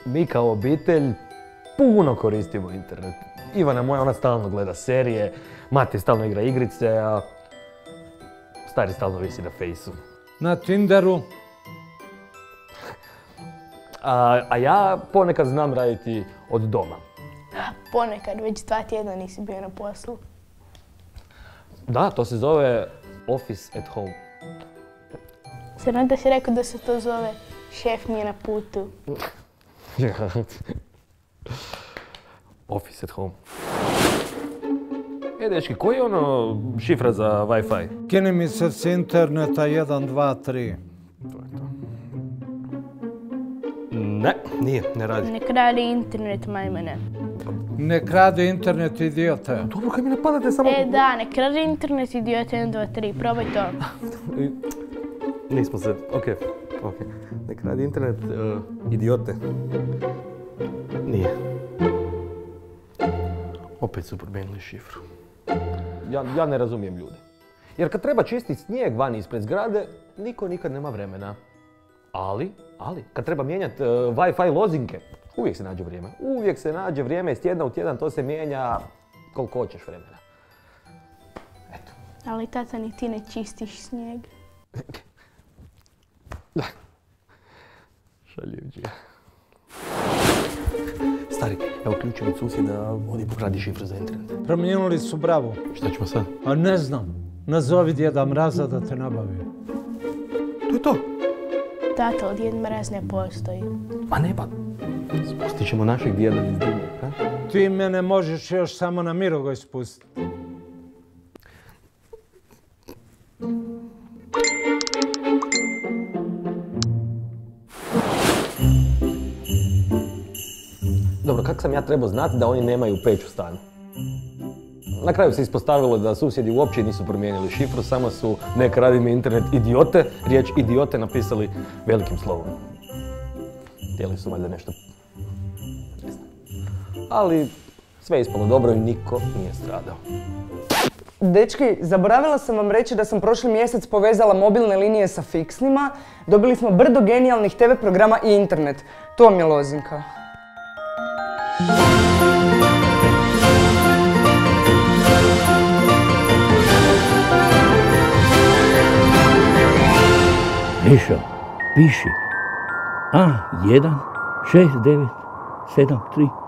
Mi kao obitelj puno koristimo internet. Ivana moja, ona stalno gleda serije, mati stalno igra igrice, a stari stalno visi na fejsu. Na Tinderu. A ja ponekad znam raditi od doma. Ponekad, već 2 tjedna nisi bio na poslu. Da, to se zove office at home. Sram da si rekao da se to zove šef mi je na putu. Office at home. Dečki, koji je ono šifra za Wi-Fi? Kini mi se s interneta 1, 2, 3. To je to. Ne, nije, ne radi. Ne kradi internet, majmene. Ne krade internet, idiote. Dobro, kaj mi napadate samo... Da, ne kradi internet, idiote, 1, 2, 3, probaj to. Nismo se, okej. Ne kradi internet, idiote. Nije. Opet su promijenili šifru. Ja ne razumijem ljude. Jer kad treba čistiti snijeg vani ispred zgrade, niko nikad nema vremena. Ali, kad treba mijenjati Wi-Fi lozinke, uvijek se nađe vrijeme. Uvijek se nađe vrijeme, iz tjedna u tjedan to se mijenja koliko hoćeš vremena. Eto. Ali tata, ni ti ne čistiš snijeg. Šaljivđija. Stari, evo ključ od susjeda, odi pokradi šifru za internet. Promijenili su bravu. Šta ćemo sad? A ne znam. Nazovi Djeda Mraza da te nabavi. To je to. Tata, od Djed Mraz ne postoji. Ma ne pa, spustit ćemo našeg djeda iz dimnjaka. Ti mene možeš još samo na Mirogoj spustiti. Dobro, kako sam ja trebao znati da oni nemaju peć u stanu? Na kraju se ispostavilo da susjedi uopće nisu promijenili šifru, samo su nek radi mi internet idiote, riječ idiote napisali velikim slovom. Htjeli su valjda nešto... Ne znam. Ali sve je ispalo dobro i niko nije stradao. Dečki, zaboravila sam vam reći da sam prošli mjesec povezala mobilne linije sa fiksnima. Dobili smo brdo genijalnih TV programa i internet. To vam je lozinka. Mišo, piši. A1, 6, 9, 7, 3.